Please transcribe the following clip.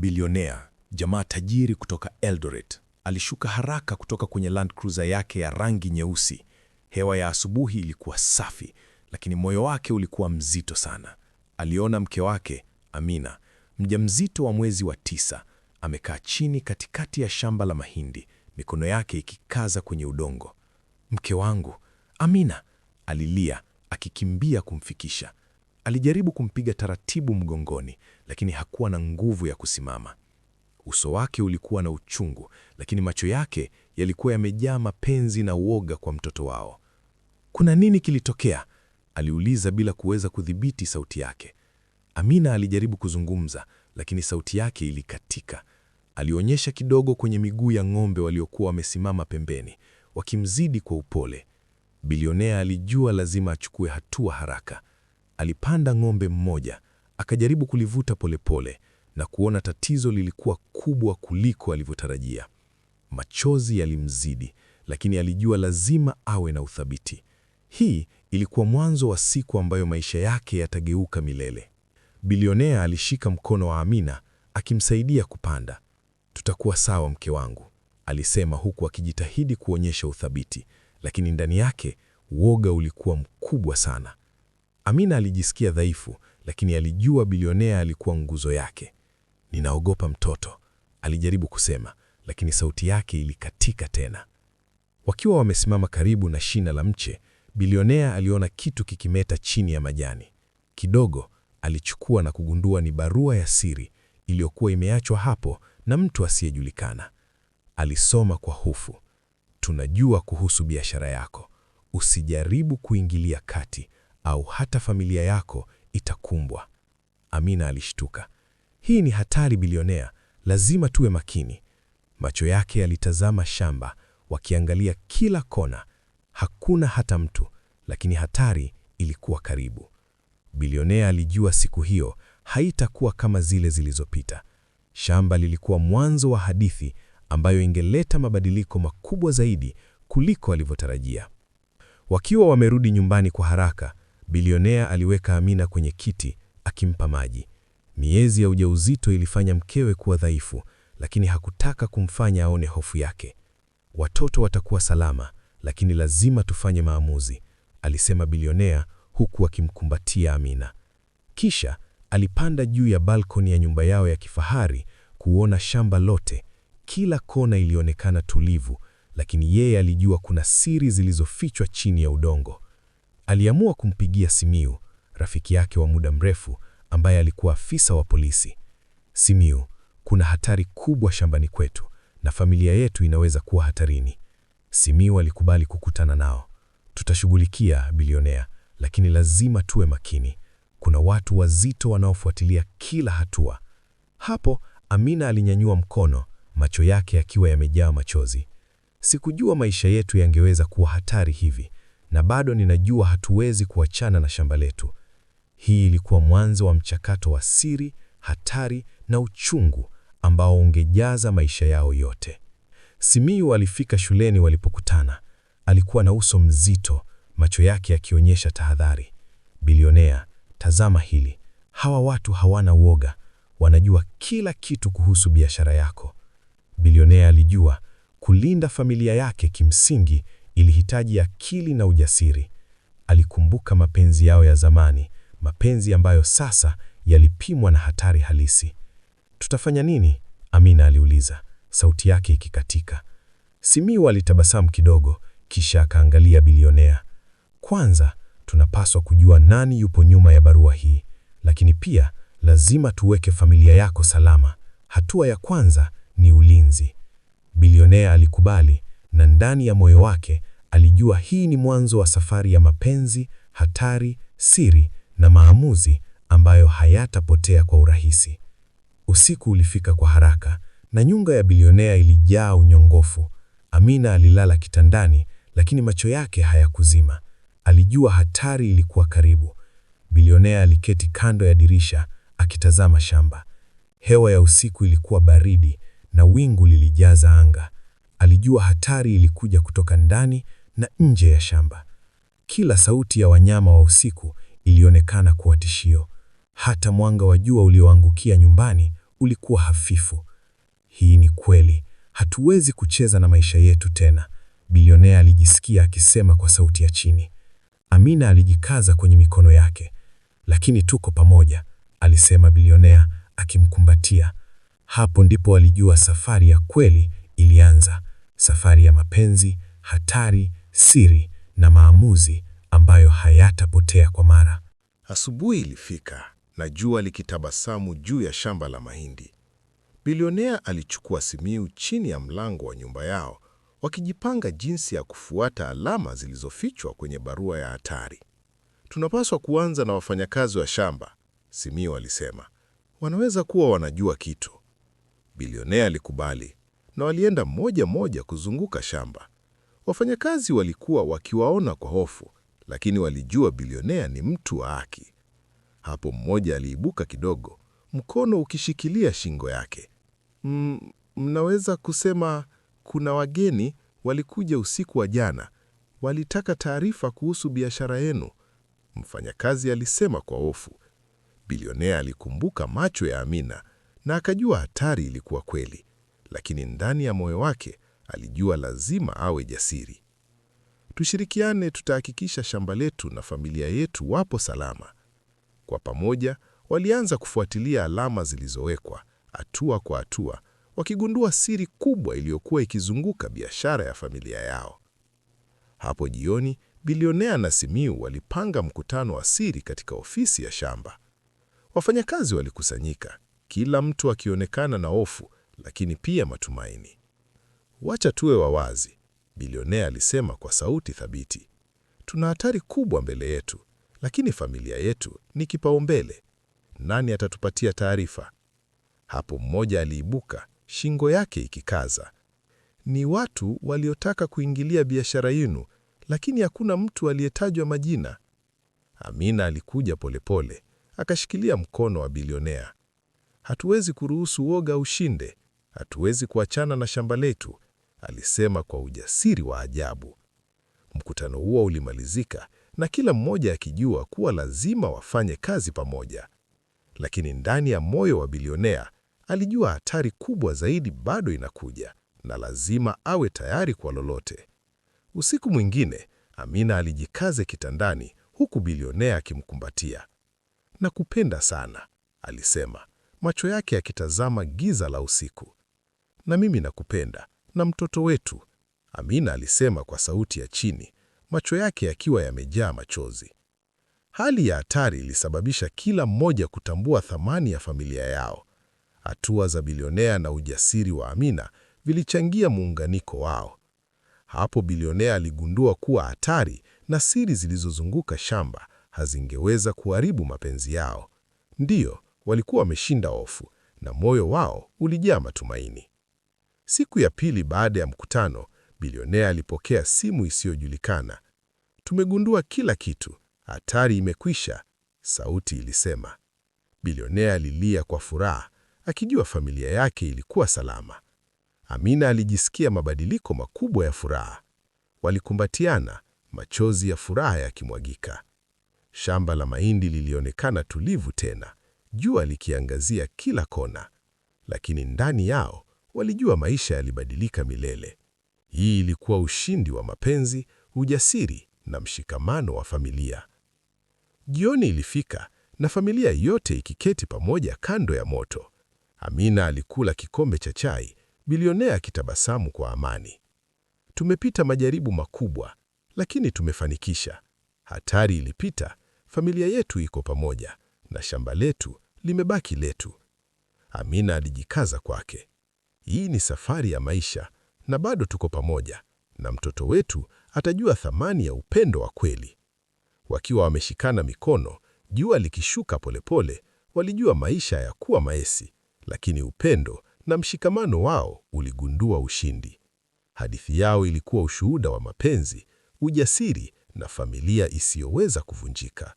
bilionea, jamaa tajiri kutoka Eldoret, alishuka haraka kutoka kwenye Land Cruiser yake ya rangi nyeusi. Hewa ya asubuhi ilikuwa safi, lakini moyo wake ulikuwa mzito sana. Aliona mke wake, Amina, mjamzito wa mwezi wa 9, amekaa chini katikati ya shamba la mahindi, mikono yake ikikaza kwenye udongo. "Mke wangu, Amina!" alilia, akikimbia kumfikisha. Alijaribu kumpiga taratibu mgongoni, lakini hakuwa na nguvu ya kusimama. Uso wake ulikuwa na uchungu, lakini macho yake yalikuwa yamejaa mapenzi na uoga kwa mtoto wao. "Kuna nini kilitokea?" aliuliza bila kuweza kudhibiti sauti yake. Amina alijaribu kuzungumza, lakini sauti yake ilikatika. Alionyesha kidogo kwenye miguu ya ng'ombe waliokuwa wamesimama pembeni, wakimzidi kwa upole. Bilionea alijua lazima achukue hatua haraka. Alipanda ng'ombe mmoja, akajaribu kulivuta polepole na kuona tatizo lilikuwa kubwa kuliko alivyotarajia. Machozi yalimzidi, lakini alijua lazima awe na uthabiti. Hii ilikuwa mwanzo wa siku ambayo maisha yake yatageuka milele. Bilionea alishika mkono wa Amina, akimsaidia kupanda. "Tutakuwa sawa mke wangu," alisema huku akijitahidi kuonyesha uthabiti, lakini ndani yake uoga ulikuwa mkubwa sana. Amina alijisikia dhaifu, lakini alijua bilionea alikuwa nguzo yake. "Ninaogopa mtoto," alijaribu kusema, lakini sauti yake ilikatika tena. Wakiwa wamesimama karibu na shina la mche, bilionea aliona kitu kikimeta chini ya majani. Kidogo alichukua na kugundua ni barua ya siri iliyokuwa imeachwa hapo na mtu asiyejulikana. Alisoma kwa hofu: "Tunajua kuhusu biashara yako. Usijaribu kuingilia kati au hata familia yako itakumbwa." Amina alishtuka. "Hii ni hatari bilionea, lazima tuwe makini." Macho yake yalitazama shamba, wakiangalia kila kona. Hakuna hata mtu, lakini hatari ilikuwa karibu. Bilionea alijua siku hiyo haitakuwa kama zile zilizopita. Shamba lilikuwa mwanzo wa hadithi ambayo ingeleta mabadiliko makubwa zaidi kuliko alivyotarajia. Wakiwa wamerudi nyumbani kwa haraka, bilionea aliweka Amina kwenye kiti, akimpa maji. Miezi ya ujauzito ilifanya mkewe kuwa dhaifu, lakini hakutaka kumfanya aone hofu yake. "Watoto watakuwa salama, lakini lazima tufanye maamuzi," alisema bilionea huku akimkumbatia Amina. Kisha alipanda juu ya balkoni ya nyumba yao ya kifahari kuona shamba lote. Kila kona ilionekana tulivu, lakini yeye alijua kuna siri zilizofichwa chini ya udongo. Aliamua kumpigia Simiu, rafiki yake wa muda mrefu ambaye alikuwa afisa wa polisi. "Simiu, kuna hatari kubwa shambani kwetu na familia yetu inaweza kuwa hatarini." Simiu alikubali kukutana nao. "Tutashughulikia bilionea, lakini lazima tuwe makini. Kuna watu wazito wanaofuatilia kila hatua." Hapo Amina alinyanyua mkono, macho yake yakiwa yamejaa machozi. "Sikujua maisha yetu yangeweza kuwa hatari hivi, na bado ninajua hatuwezi kuachana na shamba letu." Hii ilikuwa mwanzo wa mchakato wa siri, hatari na uchungu ambao ungejaza maisha yao yote. Simiyu alifika shuleni walipokutana. Alikuwa na uso mzito, macho yake yakionyesha tahadhari. "Bilionea, tazama hili. Hawa watu hawana uoga, wanajua kila kitu kuhusu biashara yako." Bilionea alijua kulinda familia yake kimsingi ilihitaji akili na ujasiri. Alikumbuka mapenzi yao ya zamani, mapenzi ambayo sasa yalipimwa na hatari halisi. "Tutafanya nini?" Amina aliuliza, sauti yake ikikatika. Simiyu alitabasamu kidogo, kisha akaangalia bilionea. "Kwanza, tunapaswa kujua nani yupo nyuma ya barua hii, lakini pia lazima tuweke familia yako salama. Hatua ya kwanza ni ulinzi." Bilionea alikubali, na ndani ya moyo wake alijua hii ni mwanzo wa safari ya mapenzi, hatari, siri na maamuzi ambayo hayatapotea kwa urahisi. Usiku ulifika kwa haraka na nyumba ya bilionea ilijaa unyongofu. Amina alilala kitandani, lakini macho yake hayakuzima. Alijua hatari ilikuwa karibu. Bilionea aliketi kando ya dirisha akitazama shamba. Hewa ya usiku ilikuwa baridi na wingu lilijaza anga. Alijua hatari ilikuja kutoka ndani na nje ya shamba. Kila sauti ya wanyama wa usiku ilionekana kuwa tishio. Hata mwanga wa jua ulioangukia nyumbani ulikuwa hafifu. Hii ni kweli, hatuwezi kucheza na maisha yetu tena, bilionea alijisikia akisema kwa sauti ya chini. Amina alijikaza kwenye mikono yake. Lakini tuko pamoja, alisema bilionea akimkumbatia. Hapo ndipo alijua safari ya kweli ilianza, safari ya mapenzi, hatari, siri na maamuzi ambayo hayatapotea kwa mara. Asubuhi ilifika na jua likitabasamu juu ya shamba la mahindi. Bilionea alichukua simiu chini ya mlango wa nyumba yao, wakijipanga jinsi ya kufuata alama zilizofichwa kwenye barua ya hatari. Tunapaswa kuanza na wafanyakazi wa shamba, simiu alisema. Wanaweza kuwa wanajua kitu. Bilionea alikubali na walienda moja moja kuzunguka shamba. Wafanyakazi walikuwa wakiwaona kwa hofu, lakini walijua bilionea ni mtu wa haki. Hapo mmoja aliibuka kidogo, mkono ukishikilia shingo yake. Mnaweza kusema kuna wageni walikuja usiku wa jana. Walitaka taarifa kuhusu biashara yenu, mfanyakazi alisema kwa hofu. Bilionea alikumbuka macho ya Amina na akajua hatari ilikuwa kweli, lakini ndani ya moyo wake alijua lazima awe jasiri. Tushirikiane, tutahakikisha shamba letu na familia yetu wapo salama. Kwa pamoja walianza kufuatilia alama zilizowekwa, hatua kwa hatua, wakigundua siri kubwa iliyokuwa ikizunguka biashara ya familia yao. Hapo jioni, bilionea na simiu walipanga mkutano wa siri katika ofisi ya shamba. Wafanyakazi walikusanyika, kila mtu akionekana na hofu, lakini pia matumaini. Wacha tuwe wawazi, bilionea alisema kwa sauti thabiti. Tuna hatari kubwa mbele yetu, lakini familia yetu ni kipaumbele. Nani atatupatia taarifa? Hapo mmoja aliibuka, shingo yake ikikaza. Ni watu waliotaka kuingilia biashara yenu, lakini hakuna mtu aliyetajwa majina. Amina alikuja polepole, akashikilia mkono wa bilionea. Hatuwezi kuruhusu woga ushinde, hatuwezi kuachana na shamba letu, alisema kwa ujasiri wa ajabu. Mkutano huo ulimalizika na kila mmoja akijua kuwa lazima wafanye kazi pamoja. Lakini ndani ya moyo wa bilionea alijua hatari kubwa zaidi bado inakuja na lazima awe tayari kwa lolote. Usiku mwingine, Amina alijikaza kitandani huku bilionea akimkumbatia. Nakupenda sana, alisema, macho yake yakitazama giza la usiku. Na mimi nakupenda, na mtoto wetu, Amina alisema kwa sauti ya chini, macho yake yakiwa yamejaa machozi. Hali ya hatari ilisababisha kila mmoja kutambua thamani ya familia yao. Hatua za bilionea na ujasiri wa Amina vilichangia muunganiko wao. Hapo bilionea aligundua kuwa hatari na siri zilizozunguka shamba hazingeweza kuharibu mapenzi yao. Ndiyo, walikuwa wameshinda hofu na moyo wao ulijaa matumaini. Siku ya pili baada ya mkutano, bilionea alipokea simu isiyojulikana. Tumegundua kila kitu, hatari imekwisha, sauti ilisema. Bilionea alilia kwa furaha, akijua familia yake ilikuwa salama. Amina alijisikia mabadiliko makubwa ya furaha. Walikumbatiana, machozi ya furaha yakimwagika. Shamba la mahindi lilionekana tulivu tena, jua likiangazia kila kona. Lakini ndani yao walijua maisha yalibadilika milele. Hii ilikuwa ushindi wa mapenzi, ujasiri na mshikamano wa familia. Jioni ilifika na familia yote ikiketi pamoja kando ya moto. Amina alikula kikombe cha chai, bilionea akitabasamu kwa amani. Tumepita majaribu makubwa, lakini tumefanikisha. Hatari ilipita, familia yetu iko pamoja, na shamba letu limebaki letu. Amina alijikaza kwake. Hii ni safari ya maisha, na bado tuko pamoja, na mtoto wetu atajua thamani ya upendo wa kweli. Wakiwa wameshikana mikono, jua likishuka polepole, walijua maisha hayakuwa maesi, lakini upendo na mshikamano wao uligundua ushindi. Hadithi yao ilikuwa ushuhuda wa mapenzi, ujasiri na familia isiyoweza kuvunjika.